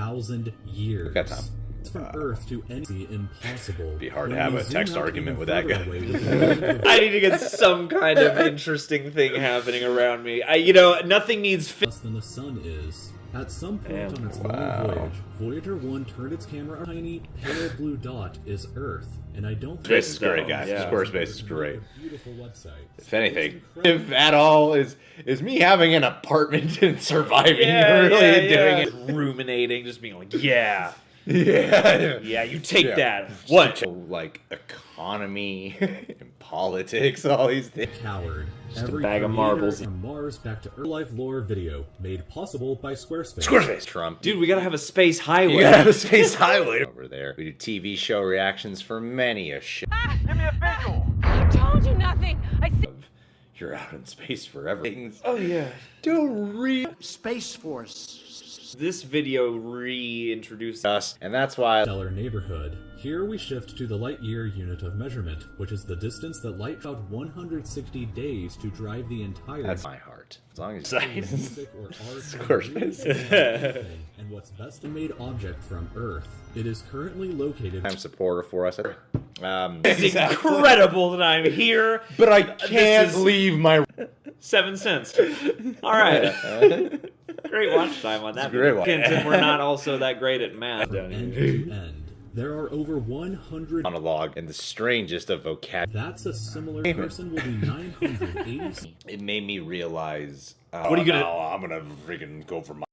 70,000 years. We've got time. From Earth to any impossible. It'd be hard to have a text argument with that guy. I need to get some kind of interesting thing happening around me. Nothing needs less than the sun is. At some point on its long voyage, Voyager 1 turned its camera. A tiny pale blue dot is Earth, and I don't. Squarespace is great, guys. Yeah. Squarespace is great. Beautiful website. If anything, if at all, is me having an apartment and surviving doing it, ruminating, just being like, yeah. Yeah, you take that. What? So, like economy and politics, all these things. Coward. Just a bag of marbles. From Mars back to Earth Life lore video made possible by Squarespace. Squarespace. Trump. Dude, we gotta have a space highway. You gotta have a space highway over there. We do TV show reactions for many a shit. Give me a visual. I told you nothing. You're out in space forever. Oh yeah. Space Force. This video reintroduced us, and that's why Stellar neighborhood. Here we shift to the light year unit of measurement, which is the distance that light about 160 days to drive the entire. That's my heart. As long as music or art, Squarespace. And what's best made object from Earth. It is currently located. I'm supporter for us. It's incredible that I'm here, but I can't leave my 7 cents. All right. Great watch time on that. Great watch. And we're not also that great at math. End to end. There are over 100 monologue and the strangest of vocabulary. That's a similar person will be 980. It made me realize. What are you gonna? I'm gonna freaking go for my.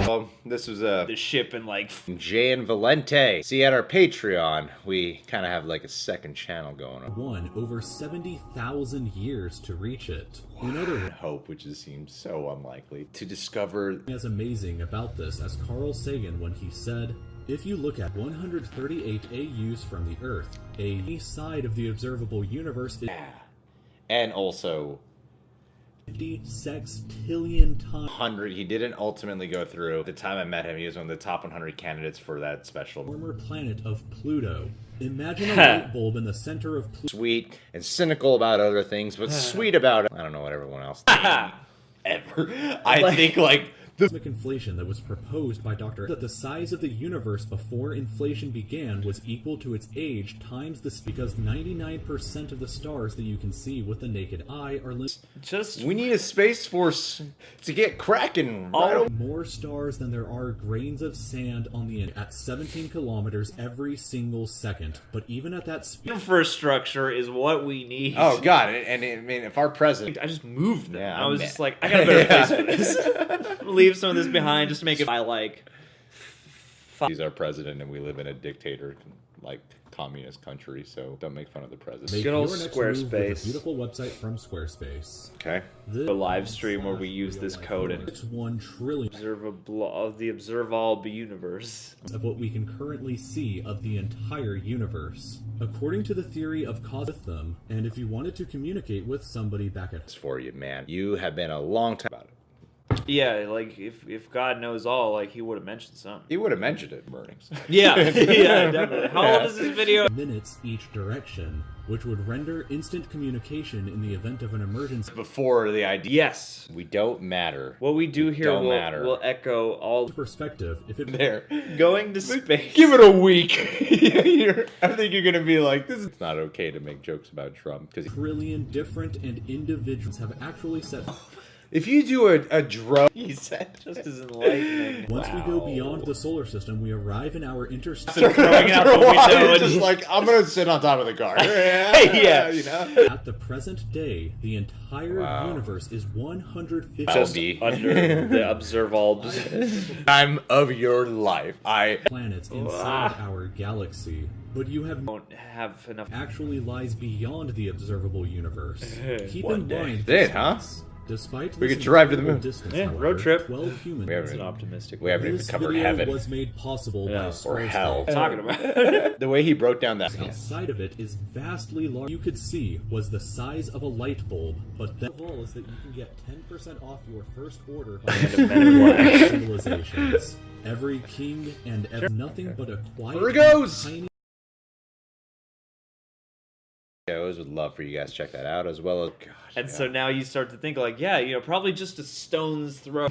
Well, this was the ship and Jay and Valente. See, at our Patreon, we kind of have like a second channel going on. Over 70,000 years to reach it. In other words, hope, which seems so unlikely to discover. As amazing about this as Carl Sagan when he said, "If you look at 138 AUs from the Earth, a side of the observable universe is." And also 50 sextillion times. 100. He didn't ultimately go through. The time I met him, he was one of the top 100 candidates for that special. Former planet of Pluto. Imagine a light bulb in the center of Pluto. Sweet and cynical about other things, but sweet about it. I don't know what everyone else thinks. Ever. I think the cosmic inflation that was proposed by Dr. that the size of the universe before inflation began was equal to its age times this, because 99% of the stars that you can see with the naked eye are we need a space force to get cracking. More stars than there are grains of sand on the end at 17 kilometers every single second. But even at that speed, infrastructure is what we need. Oh god, and I mean, if our president, I just moved them. Yeah, I was just like, I got a better place for this. Leave some of this behind just to make it. He's our president, and we live in a dictator, communist country. So don't make fun of the president. Good old Squarespace. Beautiful website from Squarespace. Okay. The live stream where we use this code and 1 trillion of the observable universe of what we can currently see of the entire universe, according to the theory of cause with them. And if you wanted to communicate with somebody back at for you, man, you have been a long time about it. Yeah, if God knows all, he would have mentioned something. He would have mentioned it in burnings. Yeah, yeah, definitely. How old is this video? Minutes each direction, which would render instant communication in the event of an emergency. Before the idea. Yes. We don't matter. What we do here will echo all perspective. If it there going to space. Give it a week. I think you're gonna be like, this is not okay to make jokes about Trump because trillion different and individuals have actually set. If you do a drone, he said, just as enlightening. Once we go beyond the solar system, we arrive in our interstellar. Throwing out the window, just I'm gonna sit on top of the car. Yeah, you know. At the present day, the entire universe is 150 just under the observable time of your life. Planets inside our galaxy. But you won't have enough. Actually lies beyond the observable universe. Keep in mind. Did huh? Despite we could drive to the moon. Distance, yeah, however, road trip. 12 humans. That's an optimistic. We haven't even covered heaven. Was made possible by or hell. Talking about the way he broke down that. Outside of it is vastly large. You could see was the size of a light bulb, but the goal is that you can get 10% off your first order by civilizations. Every king and nothing but a quiet, tiny. shows. Would love for you guys to check that out as well as. Gosh, And yeah. so now you start to think like, yeah, probably just a stone's throw.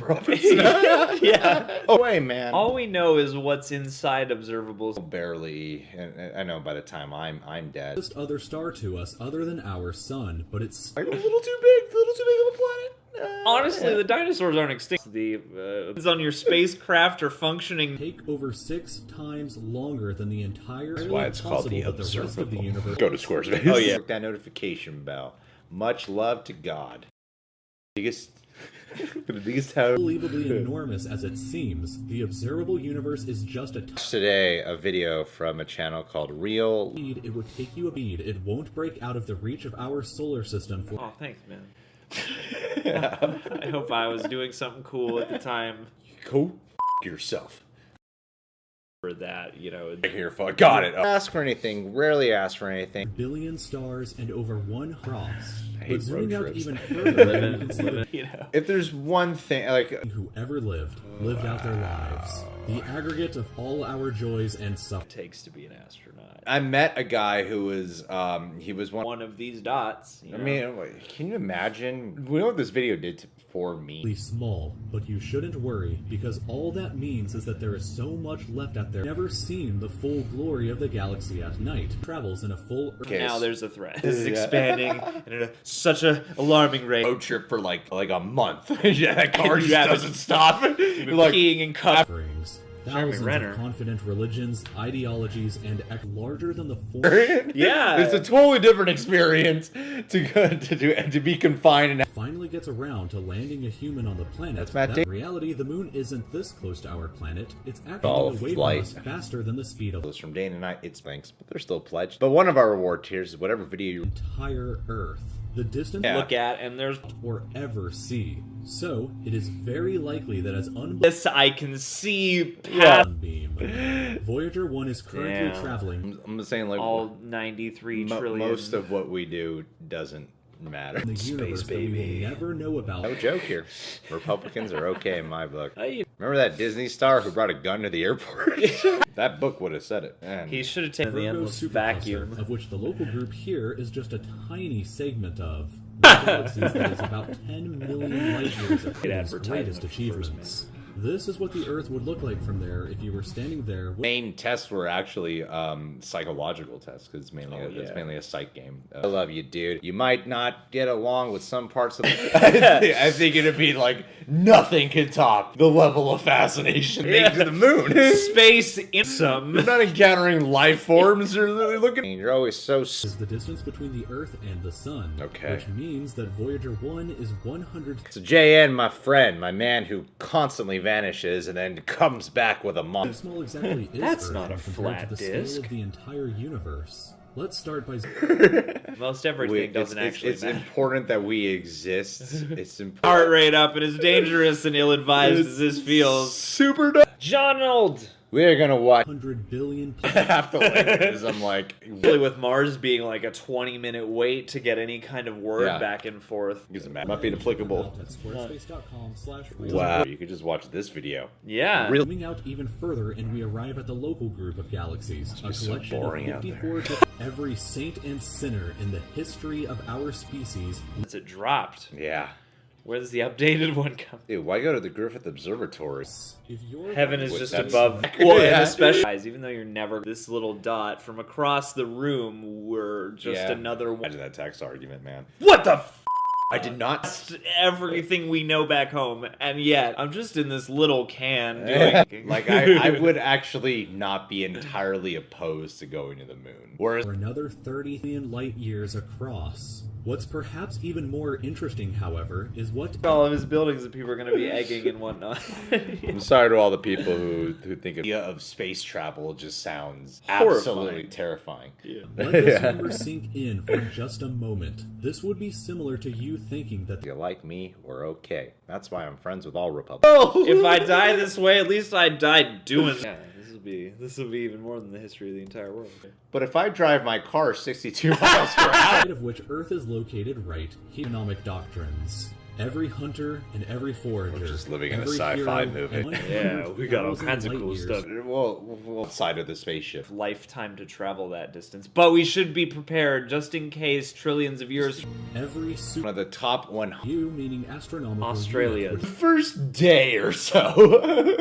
Yeah. Oh, way, man. All we know is what's inside observables. Barely, and I know by the time I'm dead. Just other star to us other than our sun, but it's A little too big of a planet. Honestly, the dinosaurs aren't extinct. The on your spacecraft are functioning. take over 6 times longer than the entire. That's why it's called the rest of the observable. universe. Go to Squarespace. Oh, yeah. Click that notification bell. Much love to God. Biggest how Unbelievably enormous as it seems, the observable universe is just a today a video from a channel called Real. speed. It would take you a bead. It won't break out of the reach of our solar system for. Oh, thanks, man. I hope I was doing something cool at the time Go yourself. for that, Here, fuck. Got it. Ask for anything. Rarely ask for anything. Billion stars and over 1 cross. hate But zooming road out trips. even further, you can see that If there's one thing, like who ever lived out their lives. The aggregate of all our joys and suffering. takes to be an astronaut. I met a guy who was, he was One of these dots. I mean, can you imagine? You know what this video did for me? Small, but you shouldn't worry, because all that means is that there is so much left out there. Never seen the full glory of the galaxy at night. Travels in a full Okay. now there's a threat. This is expanding at such a alarming rate. Road trip for like a month. Yeah, that car You just haven't- doesn't stop. You've been Like, peeing and cup. offerings. Thousands Renner. of confident religions, ideologies, and larger than the form. Yeah. it's a totally different experience to be confined and Finally gets around to landing a human on the planet. That's Matt That Damon. in reality, the moon isn't this close to our planet. It's All actually of away from flight. us faster than the speed of the from day to night. It's thanks, but they're still pledged. But one of our reward tiers is whatever video you entire Earth. The distance Yeah. Look at, and there's or ever see. So, it is very likely that as this I can see past beam. Voyager 1 is currently Damn. traveling I'm just saying, like, all 93 trillion. most of what we do doesn't matter. in the universe that we baby. will never know about. No joke here. Republicans are okay in my book. Hey, Remember that Disney star who brought a gun to the airport? That book would have said it. Man. he should have taken the Virgo endless supercluster, vacuum. of which the local group here is just a tiny segment of. The galaxies that is about 10 million light years of its advertisement greatest for first achievements. This is what the Earth would look like from there if you were standing there with main tests were actually psychological tests because it's mainly a psych game. I love you, dude. You might not get along with some parts of I think it'd be like nothing could top the level of fascination made to the moon. Space in some. You're not encountering life forms or looking. You're always so. is the distance between the Earth and the Sun. Okay. Which means that Voyager 1 is 100 So JN, my friend, my man who constantly vanishes and then comes back with a How month. small exactly is That's Earth not a when compared flat to the scale disk. of the entire universe? Let's start by Most everything doesn't actually it's matter. important that we exist. It's important. Heart rate up, and as dangerous and ill-advised as this feels. Super dumb. Donald! We're gonna watch 100 billion half the languages. I'm like, Really, with Mars being like a 20-minute wait to get any kind of word Yeah. back and forth. might be applicable. at squarespace.com/. Wow, you could just watch this video. Yeah. Really? Zooming out even further, and we arrive at the local group of galaxies, a be so collection boring of out there. 54 every saint and sinner in the history of our species. Since it dropped. Yeah. Where's the updated one come? Dude, why go to the Griffith Observatory? If you're Heaven is Wait, just that's- above. Well, Yeah. and especially, even though you're never this little dot from across the room, we're just Yeah. another one. Imagine that tax argument, man. What the f? I did not. Everything we know back home, and yet I'm just in this little can doing. Like, I would actually not be entirely opposed to going to the moon. Whereas, for another 30 million light years across. What's perhaps even more interesting, however, is what all of his buildings that people are going to be egging and whatnot. I'm sorry to all the people who think the idea of space travel just sounds Horrifying. absolutely terrifying. let this number sink in for just a moment. This would be similar to you thinking that If you like me, we're okay. That's why I'm friends with all Republicans. If I die this way, at least I died doing. Yeah, this will be even more than the history of the entire world. But if I drive my car 62 miles per hour, of which Earth is located right, economic doctrines. Every hunter and every forager. We're just living in a every sci-fi hero, movie. and Yeah, we got all 100,000 kinds of light cool years. stuff. Well, side of the spaceship. Lifetime to travel that distance, but we should be prepared just in case trillions of years. Every One super of the top 100. you meaning astronomical Australia. unit, The first day or so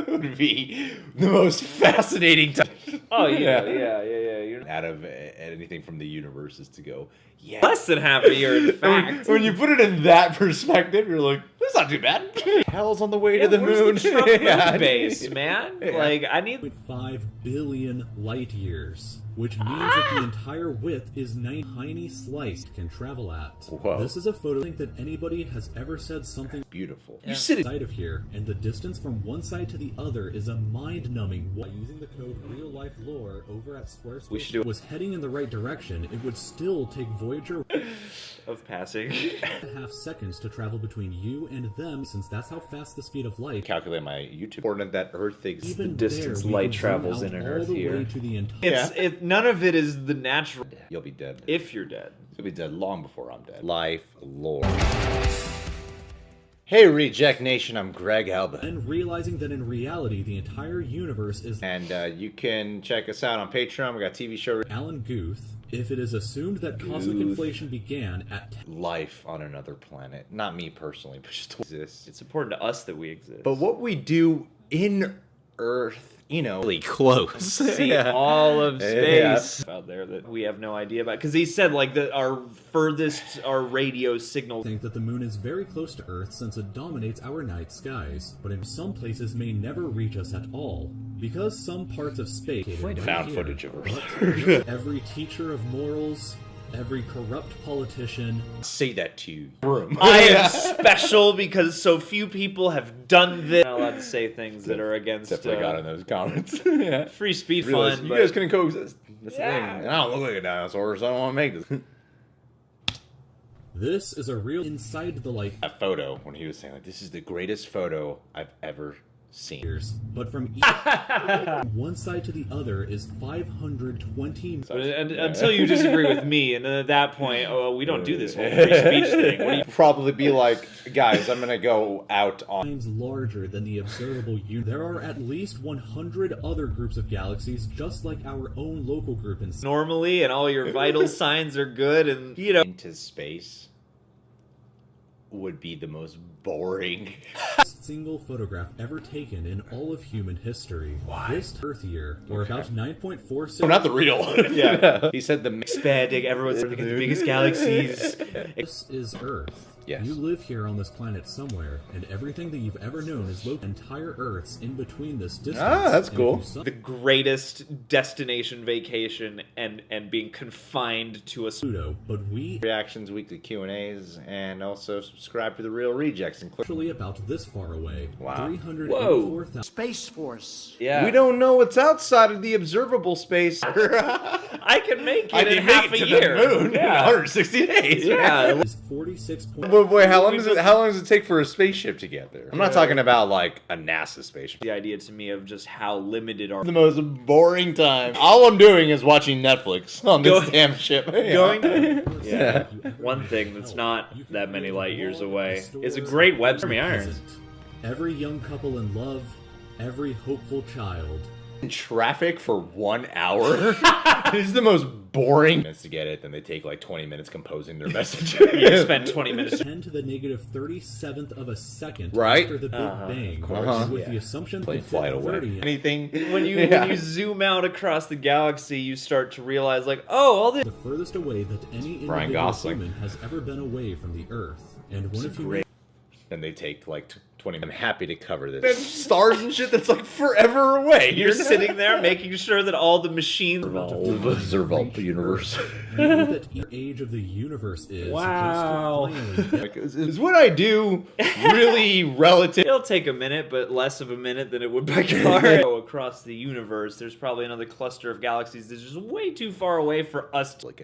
would be the most fascinating time. Oh yeah. You're Out of anything from the universe is to go, yeah. less than half a year, in fact. When you put it in that perspective, you're like, that's not too bad. Hell's on the way to the where's moon. the Trump Yeah. moon base, man. Yeah. Like, I need. 5 billion light years, which means that the entire width is 9 tiny slice can travel at. Whoa. This is a photo link that anybody has ever said something Beautiful. Yeah. You sit it. side of here, and the distance from one side to the other is a mind-numbing. By using the code real life lore over at Squarespace, We should do- was heading in the right direction, it would still take Voyager Of passing. 1.5 seconds to travel between you and them, since that's how fast the speed of light. Calculate my YouTube. Important that Earth exists. Even distance there, we light can zoom travels out in an all Earth the year. way to the entire. It's none of it is the natural. You'll be dead. If you're dead. You'll be dead long before I'm dead. Life lore. Hey, Reject Nation, I'm Greg Alba. And realizing that in reality, the entire universe is And you can check us out on Patreon. We got TV show Alan Guth. If it is assumed that cosmic Guth. inflation began at Life on Another Planet. Not me personally, but just exists. It's important to us that we exist. But what we do in Earth, really close. See all of space out there that we have no idea about. Because he said, like, that our radio signal. think that the moon is very close to Earth since it dominates our night skies, but in some places may never reach us at all. Because some parts of space Found footage of Earth. every teacher of morals, every corrupt politician, Say that to you. Room. I am special because so few people have done this. I'm not allowed to say things that are against Definitely got in those comments. Yeah. free speed Realize fun. you but guys couldn't coexist. That's Yeah. the thing. And I don't look like a dinosaur, so I don't want to make this. this is a real inside the light That photo, when he was saying, like, this is the greatest photo I've ever seen. years, but from each one side to the other is 520. And until you disagree with me, and then at that point, we don't do this whole free speech thing. What do you? Probably be like, guys, I'm gonna go out on. Times larger than the observable universe. There are at least 100 other groups of galaxies, just like our own local group in Normally, and all your vital signs are good, and Into space would be the most boring. single photograph ever taken in all of human history. Why? This Earth year, or about 9.46. Oh, not the real. Yeah. He said the expanding. Everyone's looking at the biggest galaxies. This is Earth. Yes. You live here on this planet somewhere, and everything that you've ever known is located. Entire Earth's in between this distance. Ah, that's And cool. if you The greatest destination vacation, and being confined to a. Pluto, but we reactions, weekly Q&As, and also subscribe to The Real Rejects. And click. actually about this far away. Wow. 384,000. Space Force. Yeah, We don't know what's outside of the observable space. I can make it I in can half make it a to year. the moon in Yeah. 160 days. Yeah. Is 46. But boy, how long does it take for a spaceship to get there? I'm not talking about like a NASA spaceship. The idea to me of just how limited our The most boring time. All I'm doing is watching Netflix on this Go- damn ship. going. Yeah. One thing that's not that many light years away is a great web Iron. Every young couple in love, every hopeful child. In traffic for 1 hour. This is the most boring minutes to get it. Then they take like 20 minutes composing their message. You spend 20 minutes. 10 to the negative 37th of a second Right. after the Big Bang. course. With the assumption Play that flight away. 30 Anything. When you zoom out across the galaxy, you start to realize, like, oh, all this. the furthest away that any Ryan individual Gosling. human has ever been away from the Earth. And one of you Then they take like 20 minutes. I'm happy to cover this. There's stars and shit that's like forever away. You're sitting there making sure that all the machines. Observable universe. knew that the age of the universe is Wow. just to finally Like, is what I do really relative? It'll take a minute, but less of a minute than it would by car. Go across the universe, there's probably another cluster of galaxies that's just way too far away for us to. We're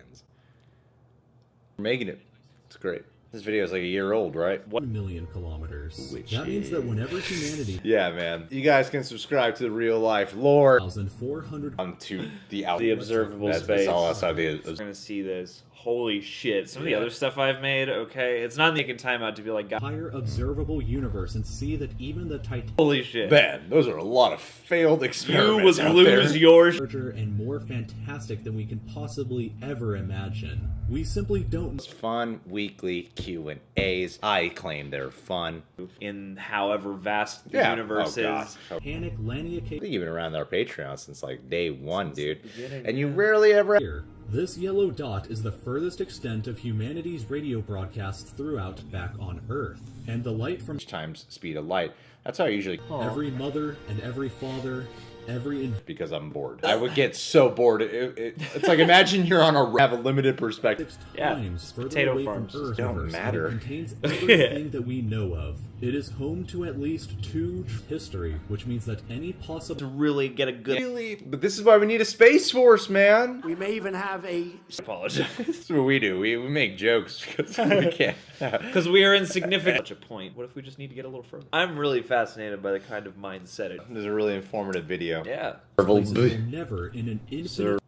making it. It's great. This video is like a year old, right? 1 million kilometers. Which that means that whenever humanity Yeah, man. You guys can subscribe to the Real Life Lore 1,400 onto the out The observable that's space. all outside the We're gonna see this Holy shit. Some of the other stuff I've made, okay. It's not taking time out to be like, God. Entire observable universe and see that even the Titan Holy shit. Man, those are a lot of failed experiments. You would out lose there. yours. larger and more fantastic than we can possibly ever imagine. We simply don't. Fun weekly Q&As. I claim they're fun. In however vast the Yeah. universe Oh, God. is. Panic Lania I think you've been around our Patreon since like day one, dude. beginning, And you rarely ever. here. This yellow dot is the furthest extent of humanity's radio broadcasts throughout back on Earth. And the light from Times speed of light. That's how I usually. every mother and every father, every Because I'm bored. I would get so bored. It's like imagine you're on a have a limited perspective. Yeah, times further potato away farms from Earth don't universe, and matter. it contains everything that we know of. It is home to at least 2 history, which means that any possible to really get a good Really? But this is why we need a space force, man. We may even have a apologize. That's what we do. We make jokes because we can't. Because we are insignificant. Such a point. What if we just need to get a little further? I'm really fascinated by the kind of mindset it. This is a really informative video. Yeah. places will never in an infinite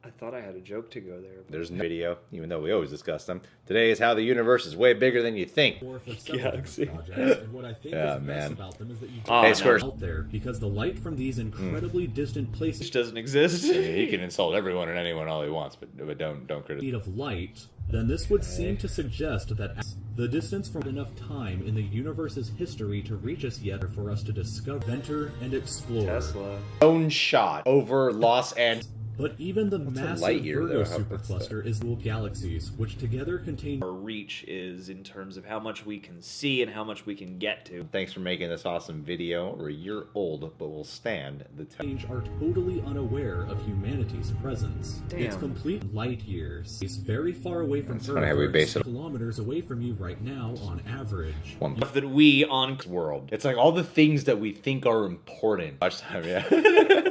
I thought I had a joke to go there. There's no video, even though we always discuss them. Today is how the universe is way bigger than you think. for several Galaxy. different projects, and what I think Yeah, is best man. about them is that you Oh, don't no. Squares. out there because the light from these incredibly distant places Which doesn't exist. Yeah, he can insult everyone and anyone all he wants, but don't criticize. speed of light, then this would seem to suggest that the distance from enough time in the universe's history to reach us yet for us to discover, enter, and explore. Tesla. Own shot over Los Angeles. But even the a massive light year, Virgo though? How- what's supercluster is dual galaxies, which together contain Our reach is in terms of how much we can see and how much we can get to. Thanks for making this awesome video. We're a year old, but we'll stand the test. change are totally unaware of humanity's presence. It's Damn. complete light years. It's very far away from Earth. funny how we base it- kilometers away from you right now on average. One Stuff that we on world. It's like all the things that we think are important. Watch time, yeah.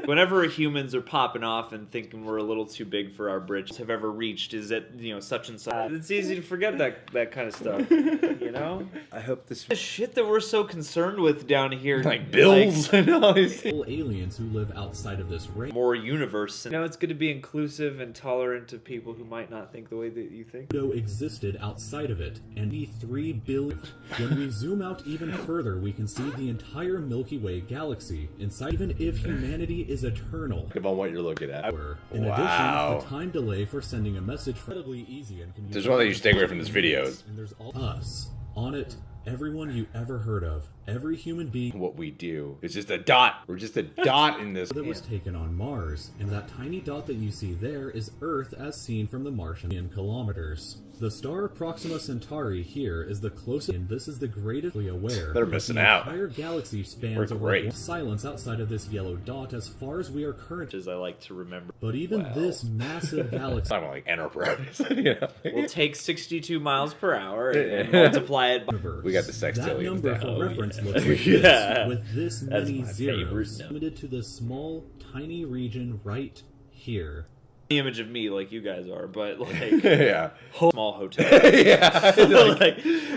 whenever humans are popping off and thinking we're a little too big for our bridge have ever reached is that, you know, such and such. It's easy to forget that kind of stuff. You know? I hope this The shit that we're so concerned with down here. like bills and all these things. All aliens who live outside of this range More universe. You know, it's good to be inclusive and tolerant of people who might not think the way that you think. existed outside of it, and the 3 billion. When we zoom out even further, we can see the entire Milky Way galaxy. Inside, even if humanity is eternal. Think about what you're looking at. In Wow. addition, the time delay for sending a message incredibly easy and convenient. There's one that you stay away from this video. And there's all us on it. Everyone you ever heard of, every human being What we do is just a dot. We're just a dot in this. that was taken on Mars, and that tiny dot that you see there is Earth as seen from the Martian in kilometers. The star Proxima Centauri here is the closest, and this is the greatly aware. They're that missing the out. entire galaxy spans We're over great. silence outside of this yellow dot as far as we are currently. As I like to remember. But even Wow. this massive galaxy I'm like Enterprise. You know? We'll take 62 miles per hour and multiply it by... universe. We got the That sextillions number down. for reference yeah. looks like Yeah. this, with this That's many my favorite zeros number. limited to this small, tiny region right here. The image of me like you guys are, but like Yeah. small hotel. Yeah.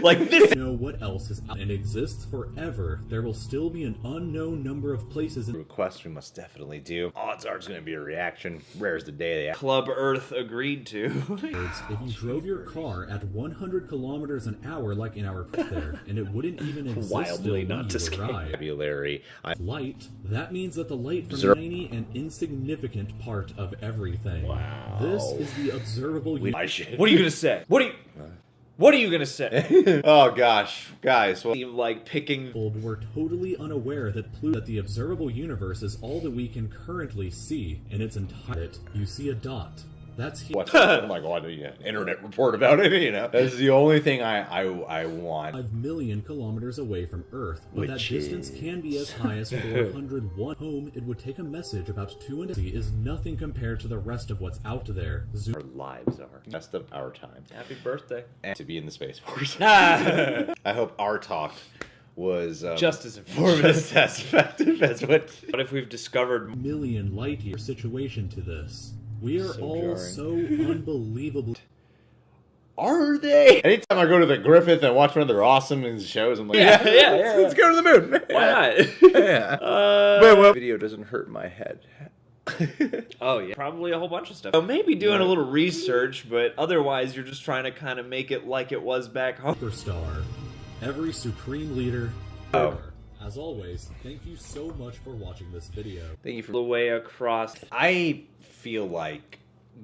like this. Know what else is out and exists forever. There will still be an unknown number of places in Request we must definitely do. Odds are it's going to be a reaction. Rare's the day they Club Earth agreed to. Earth if you drove your car at 100 kilometers an hour like in our there, and it wouldn't even exist Wildly still not when to you scale. arrive. vocabulary. Light, that means that the light from Zero. a tiny and insignificant part of everything. Wow. This is the observable I should. What are you gonna say? What are you gonna say? Oh gosh, guys. Well, Seem like picking. We're totally unaware that the observable universe is all that we can currently see in its entirety. You see a dot. That's here. what? I'm like, what? Yeah, internet report about it. You know, that's the only thing I want. 5 million kilometers away from Earth, but that Which distance is- can be as high as 401. Home, it would take a message about 2.5 is nothing compared to the rest of what's out there. Zoom Our lives are best of our time, Happy birthday. and to be in the space force. Ah, I hope our talk was just as informative. as effective as what. What if we've discovered? million light year situation to this. We are So all jarring. so unbelievably. Are they? Anytime I go to the Griffith and watch one of their awesome shows, I'm like, Yeah, let's go to the moon. Why not? Yeah. But what video doesn't hurt my head? Oh yeah, probably a whole bunch of stuff. So maybe doing a little research, but otherwise you're just trying to kind of make it like it was back home. Superstar, every supreme leader. Oh. As always, thank you so much for watching this video. Thank you for The way across. I feel like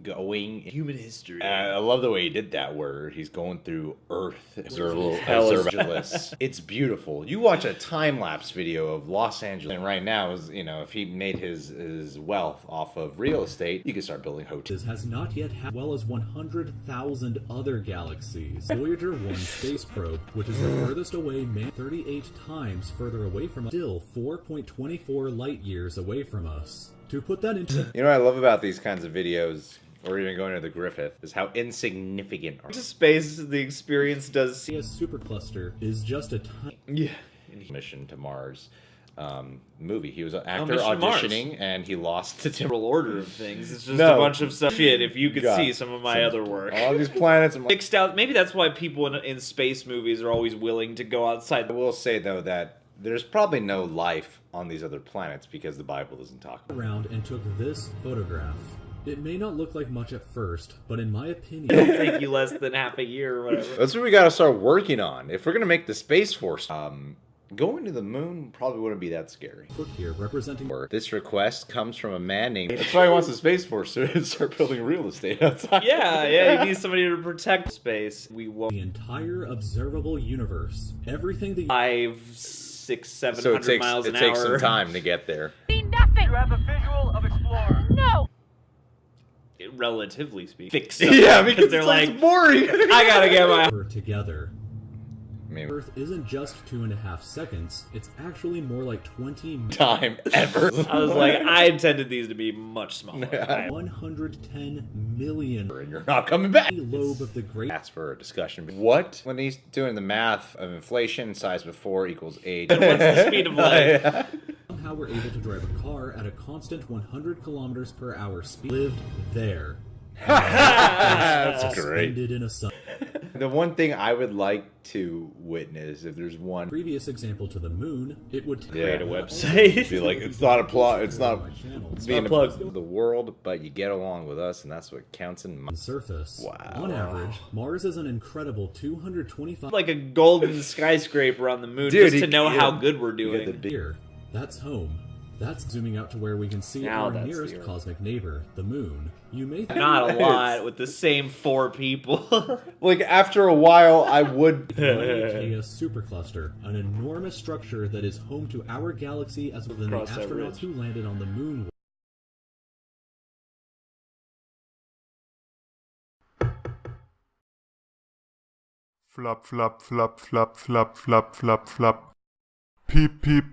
going Human history. I love the way he did that, where he's going through Earth. Hell is Angeles. It's beautiful. You watch a time lapse video of Los Angeles, and right now is if he made his wealth off of real estate, you could start building hotels. This has not yet had, as well as 100,000 other galaxies. Voyager 1 space probe, which is the furthest away, 38 times further away from us, still 4.24 light years away from us. To put that into You know what I love about these kinds of videos, or even going to the Griffith, is how insignificant are. To space, the experience does seem. a supercluster is just a tiny. Yeah. Mission to Mars movie. He was an actor Mission to Mars. auditioning, and he lost to Tim. Order of things. It's just No. a bunch of stuff. Shit, if you could God. see some of my other work. All these planets. I'm like, Mixed out. Maybe that's why people in space movies are always willing to go outside. I will say though that there's probably no life on these other planets because the Bible doesn't talk about Around and took this photograph. It may not look like much at first, but in my opinion, It'll take you less than half a year or whatever. it. That's what we got to start working on. If we're gonna make the Space Force, going to the moon probably wouldn't be that scary. put here representing This request comes from a man named. That's why he wants the Space Force to start building real estate outside. Yeah, you need somebody to protect space. We won't. the entire observable universe. Everything that 5, 6, 700 So it takes miles an takes hour. some time to get there. See nothing. You have a visual of Explorer. No. Relatively speaking. Fix because they're it's like, boring. I gotta get my. we're together. Maybe Earth isn't just 2.5 seconds, it's actually more like 20 time ever. I was like, I intended these to be much smaller. 110 million And you're not coming back. lobe of the great Ask for a discussion. What? When he's doing the math of inflation, size before equals age. What's the speed of light? somehow were able to drive a car at a constant 100 kilometers per hour speed. Lived there. That's great. Suspended in a sun. The one thing I would like to witness, if there's one, Previous example to the moon, it would Create a website. be like, it's not a plot, it's not my channel. being plug. the world, but you get along with us, and that's what counts in my. Surface. Wow. On average, Mars is an incredible 225 Like a golden skyscraper on the moon, Dude, just to know yeah. how good we're You get doing. the big- here. That's home. That's zooming out to where we can see Now our that's nearest the Earth. cosmic neighbor, the moon. You may think Not a lot with the same 4 people. Like, after a while, I would. Chaos supercluster, an enormous structure that is home to our galaxy as well as the Cross that astronauts ridge. who landed on the moon. Flop, flop, flop, flop, flop, flop, flop, flop. Peep, peep.